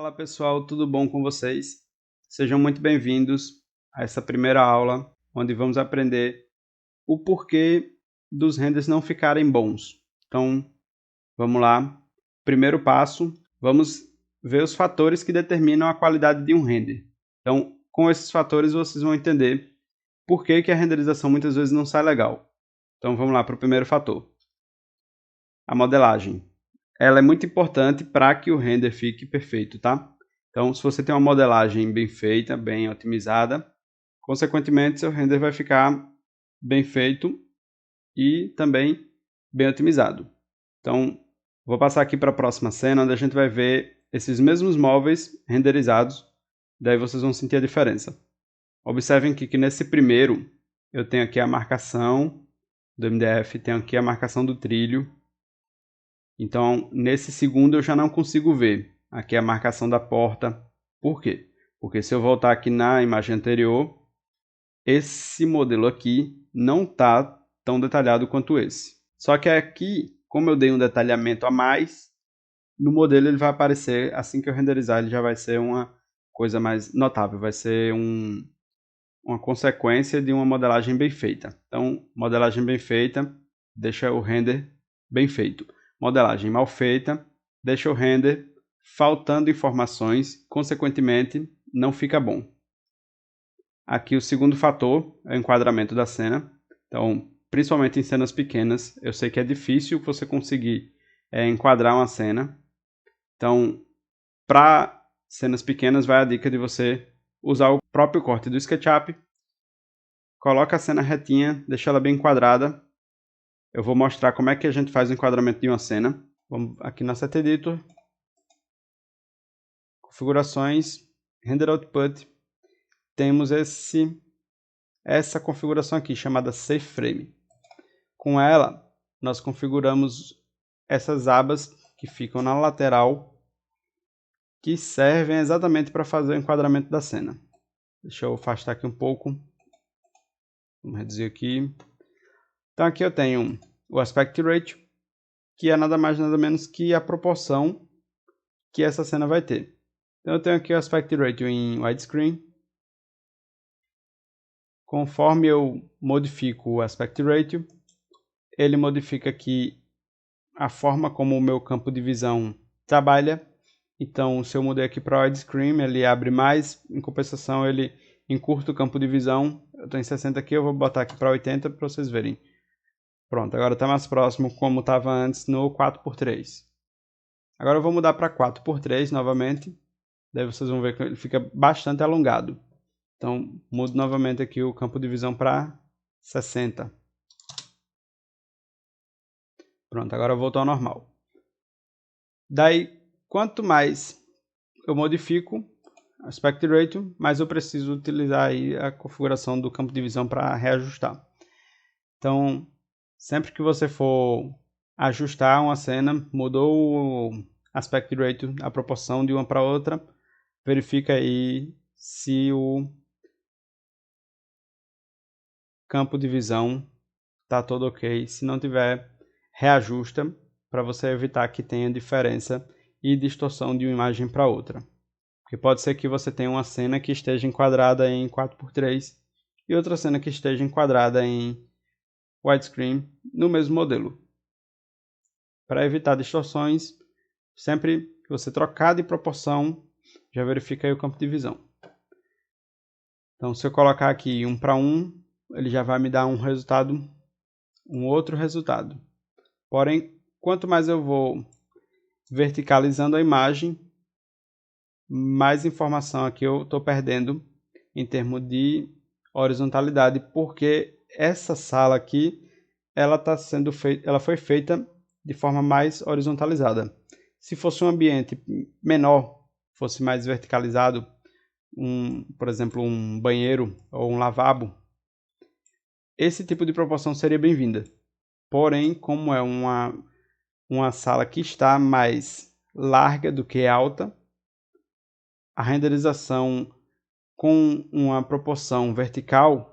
Fala pessoal, tudo bom com vocês? Sejam muito bem-vindos a essa primeira aula, onde vamos aprender o porquê dos renders não ficarem bons. Então, vamos lá. Primeiro passo, vamos ver os fatores que determinam a qualidade de um render. Então, com esses fatores vocês vão entender por que a renderização muitas vezes não sai legal. Então, vamos lá para o primeiro fator. A modelagem. Ela é muito importante para que o render fique perfeito, tá? Então, se você tem uma modelagem bem feita, bem otimizada, consequentemente, seu render vai ficar bem feito e também bem otimizado. Então, vou passar aqui para a próxima cena, onde a gente vai ver esses mesmos móveis renderizados, daí vocês vão sentir a diferença. Observem que nesse primeiro, eu tenho aqui a marcação do MDF, tenho aqui a marcação do trilho. Então, nesse segundo eu já não consigo ver. Aqui é a marcação da porta. Por quê? Porque se eu voltar aqui na imagem anterior, esse modelo aqui não está tão detalhado quanto esse. Só que aqui, como eu dei um detalhamento a mais, no modelo ele vai aparecer, assim que eu renderizar, ele já vai ser uma coisa mais notável. Vai ser uma consequência de uma modelagem bem feita. Então, modelagem bem feita deixa o render bem feito. Modelagem mal feita deixa o render faltando informações, consequentemente não fica bom. Aqui o segundo fator é o enquadramento da cena. Então, principalmente em cenas pequenas, eu sei que é difícil você conseguir enquadrar uma cena. Então, para cenas pequenas vai a dica de você usar o próprio corte do SketchUp, coloca a cena retinha, deixa ela bem enquadrada. Eu vou mostrar como é que a gente faz o enquadramento de uma cena. Vamos aqui na Asset Editor, configurações, Render Output, temos essa configuração aqui chamada Safe Frame. Com ela, nós configuramos essas abas que ficam na lateral, que servem exatamente para fazer o enquadramento da cena. Deixa eu afastar aqui um pouco. Vamos reduzir aqui. Então aqui eu tenho o Aspect Ratio, que é nada mais nada menos que a proporção que essa cena vai ter. Então eu tenho aqui o Aspect Ratio em widescreen. Conforme eu modifico o Aspect Ratio, ele modifica aqui a forma como o meu campo de visão trabalha. Então, se eu mudei aqui para widescreen, ele abre mais, em compensação ele encurta o campo de visão. Eu estou em 60 aqui, eu vou botar aqui para 80 para vocês verem. Pronto, agora está mais próximo como estava antes no 4x3. Agora eu vou mudar para 4x3 novamente. Daí vocês vão ver que ele fica bastante alongado. Então, mudo novamente aqui o campo de visão para 60. Pronto, agora voltou ao normal. Daí, quanto mais eu modifico o Aspect Ratio, mais eu preciso utilizar aí a configuração do campo de visão para reajustar. Então, sempre que você for ajustar uma cena, mudou o Aspect Ratio, a proporção de uma para outra, verifica aí se o campo de visão está todo ok. Se não tiver, reajusta para você evitar que tenha diferença e distorção de uma imagem para outra. Porque pode ser que você tenha uma cena que esteja enquadrada em 4x3 e outra cena que esteja enquadrada em widescreen no mesmo modelo. Para evitar distorções, sempre que você trocar de proporção, já verifica aí o campo de visão. Então, se eu colocar aqui 1 para 1, ele já vai me dar um outro resultado. Porém, quanto mais eu vou verticalizando a imagem, mais informação aqui eu estou perdendo em termos de horizontalidade, porque essa sala aqui ela foi feita de forma mais horizontalizada. Se fosse um ambiente menor, fosse mais verticalizado, por exemplo, um banheiro ou um lavabo, esse tipo de proporção seria bem-vinda. Porém, como é uma sala que está mais larga do que alta, a renderização com uma proporção vertical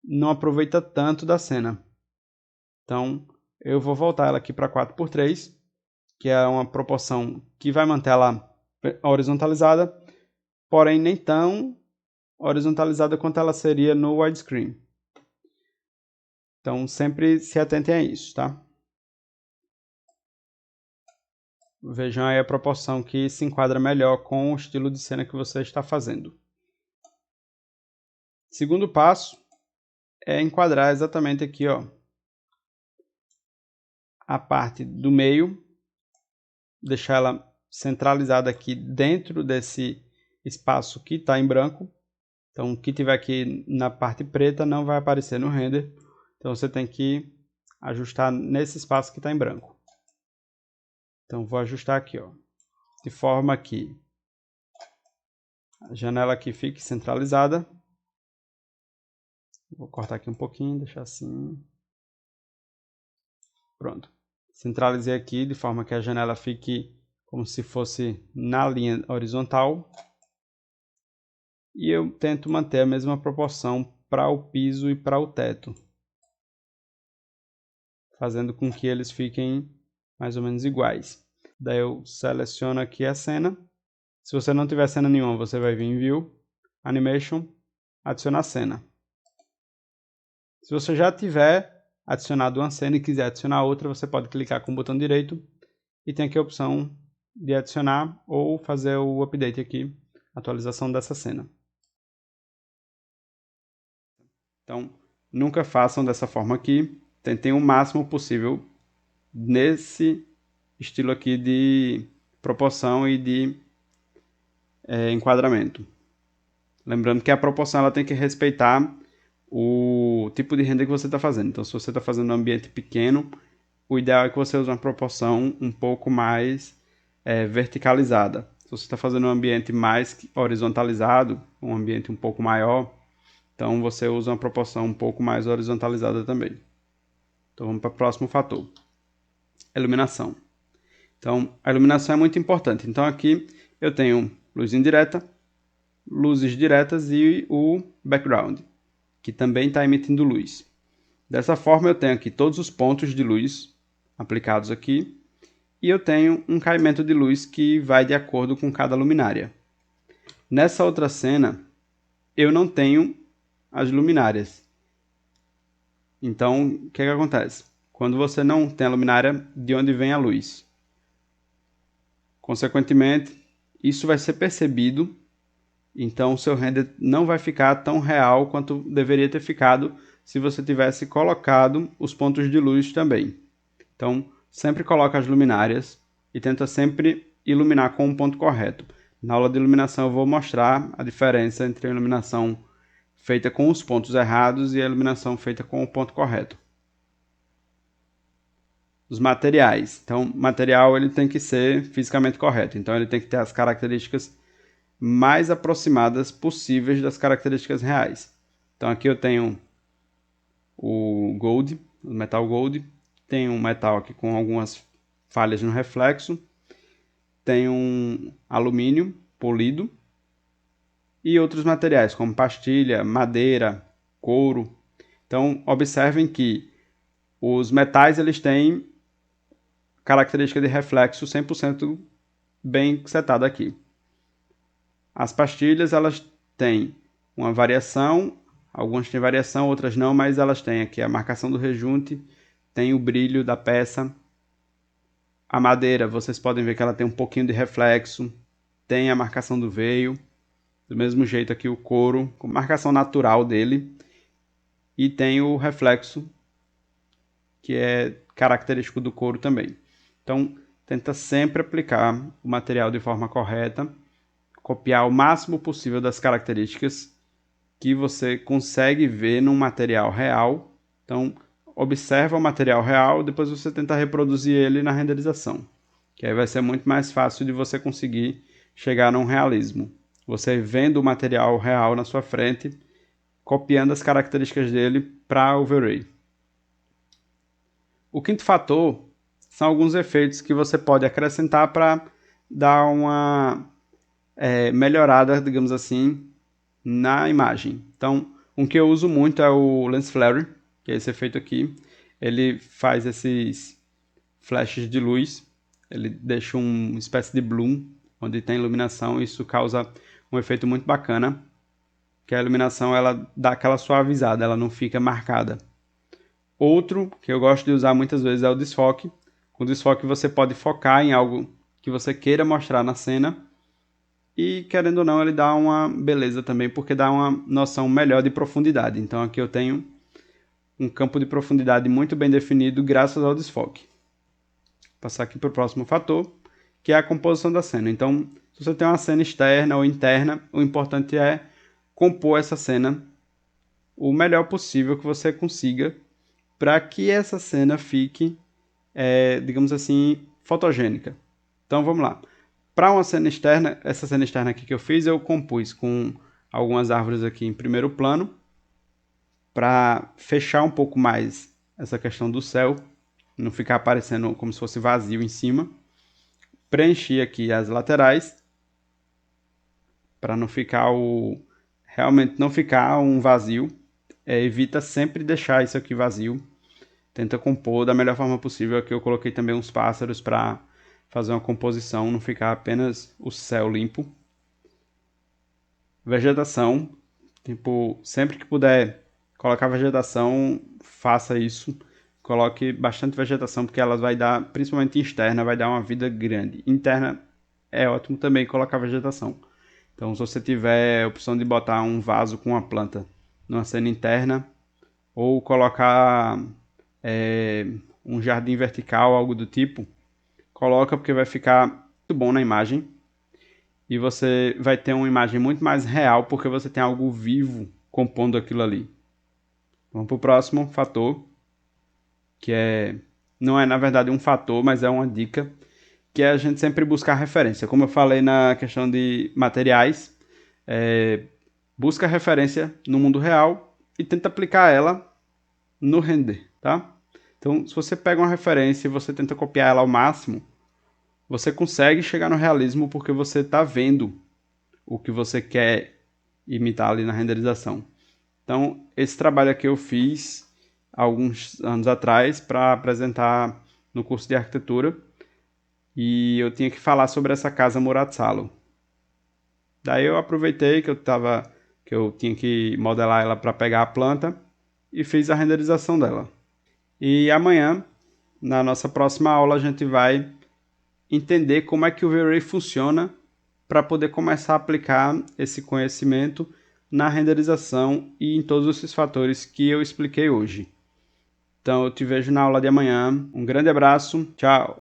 não aproveita tanto da cena. Então, eu vou voltar ela aqui para 4x3, que é uma proporção que vai manter ela horizontalizada, porém nem tão horizontalizada quanto ela seria no widescreen. Então sempre se atentem a isso, tá? Vejam aí a proporção que se enquadra melhor com o estilo de cena que você está fazendo. Segundo passo é enquadrar exatamente aqui, ó, a parte do meio, deixar ela centralizada aqui dentro desse espaço que está em branco. Então, o que tiver aqui na parte preta não vai aparecer no render. Então, você tem que ajustar nesse espaço que está em branco. Então, vou ajustar aqui, ó, de forma que a janela aqui fique centralizada. Vou cortar aqui um pouquinho, deixar assim. Pronto. Centralizei aqui de forma que a janela fique como se fosse na linha horizontal. E eu tento manter a mesma proporção para o piso e para o teto, fazendo com que eles fiquem mais ou menos iguais. Daí eu seleciono aqui a cena. Se você não tiver cena nenhuma, você vai vir em View, Animation, adicionar cena. Se você já tiver adicionado uma cena e quiser adicionar outra, você pode clicar com o botão direito e tem aqui a opção de adicionar ou fazer o update aqui, atualização dessa cena. Então, nunca façam dessa forma aqui. Tentem o máximo possível nesse estilo aqui de proporção e de enquadramento. Lembrando que a proporção ela tem que respeitar o tipo de render que você está fazendo. Então, se você está fazendo um ambiente pequeno, o ideal é que você use uma proporção um pouco mais verticalizada. Se você está fazendo um ambiente mais horizontalizado, um ambiente um pouco maior, então você usa uma proporção um pouco mais horizontalizada também. Então vamos para o próximo fator. Iluminação. Então a iluminação é muito importante. Então aqui eu tenho luz indireta, luzes diretas e o background, que também está emitindo luz. Dessa forma eu tenho aqui todos os pontos de luz aplicados aqui e eu tenho um caimento de luz que vai de acordo com cada luminária. Nessa outra cena eu não tenho as luminárias. Então, o que acontece? Quando você não tem a luminária, de onde vem a luz? Consequentemente, isso vai ser percebido, então o seu render não vai ficar tão real quanto deveria ter ficado se você tivesse colocado os pontos de luz também. Então, sempre coloca as luminárias e tenta sempre iluminar com o ponto correto. Na aula de iluminação eu vou mostrar a diferença entre a iluminação feita com os pontos errados e a iluminação feita com o ponto correto. Os materiais. Então, o material ele tem que ser fisicamente correto. Então, ele tem que ter as características mais aproximadas possíveis das características reais. Então, aqui eu tenho o gold, o metal gold. Tenho um metal aqui com algumas falhas no reflexo. Tenho um alumínio polido. E outros materiais, como pastilha, madeira, couro. Então, observem que os metais eles têm característica de reflexo 100% bem setada aqui. As pastilhas elas têm uma variação, algumas têm variação, outras não, mas elas têm aqui a marcação do rejunte, tem o brilho da peça. A madeira, vocês podem ver que ela tem um pouquinho de reflexo, tem a marcação do veio. Do mesmo jeito aqui o couro, com marcação natural dele. E tem o reflexo, que é característico do couro também. Então, tenta sempre aplicar o material de forma correta, copiar o máximo possível das características que você consegue ver num material real. Então, observa o material real, depois você tenta reproduzir ele na renderização, que aí vai ser muito mais fácil de você conseguir chegar num realismo. Você vendo o material real na sua frente, copiando as características dele para overlay. O quinto fator são alguns efeitos que você pode acrescentar para dar uma melhorada, digamos assim, na imagem. Então, um que eu uso muito é o Lens Flare, que é esse efeito aqui. Ele faz esses flashes de luz, ele deixa uma espécie de bloom onde tem iluminação, isso causa um efeito muito bacana, que a iluminação ela dá aquela suavizada, ela não fica marcada. Outro que eu gosto de usar muitas vezes é o desfoque. Com o desfoque você pode focar em algo que você queira mostrar na cena e, querendo ou não, ele dá uma beleza também, porque dá uma noção melhor de profundidade. Então aqui eu tenho um campo de profundidade muito bem definido graças ao desfoque. Vou passar aqui para o próximo fator, que é a composição da cena. Então, se você tem uma cena externa ou interna, o importante é compor essa cena o melhor possível que você consiga para que essa cena fique, digamos assim, fotogênica. Então vamos lá. Para uma cena externa, essa cena externa aqui que eu fiz, eu compus com algumas árvores aqui em primeiro plano, para fechar um pouco mais essa questão do céu, não ficar aparecendo como se fosse vazio em cima. Preenchi aqui as laterais, para não ficar realmente não ficar um vazio. Evita sempre deixar isso aqui vazio. Tenta compor da melhor forma possível. Aqui eu coloquei também uns pássaros para fazer uma composição, não ficar apenas o céu limpo. Vegetação, tipo, sempre que puder colocar vegetação, faça isso. Coloque bastante vegetação, porque ela vai dar, principalmente externa, vai dar uma vida grande. Interna é ótimo também colocar vegetação. Então, se você tiver a opção de botar um vaso com uma planta numa cena interna, ou colocar um jardim vertical, algo do tipo, coloca, porque vai ficar muito bom na imagem. E você vai ter uma imagem muito mais real, porque você tem algo vivo compondo aquilo ali. Vamos para o próximo fator, que não é na verdade um fator, mas é uma dica, que é a gente sempre buscar referência. Como eu falei na questão de materiais, busca referência no mundo real e tenta aplicar ela no render, tá? Então, se você pega uma referência e você tenta copiar ela ao máximo, você consegue chegar no realismo, porque você está vendo o que você quer imitar ali na renderização. Então, esse trabalho aqui eu fiz alguns anos atrás para apresentar no curso de arquitetura, e eu tinha que falar sobre essa casa Murat Salo. Daí eu aproveitei que eu tinha que modelar ela para pegar a planta e fiz a renderização dela. E amanhã, na nossa próxima aula, a gente vai entender como é que o V-Ray funciona para poder começar a aplicar esse conhecimento na renderização e em todos esses fatores que eu expliquei hoje. Então eu te vejo na aula de amanhã. Um grande abraço, tchau!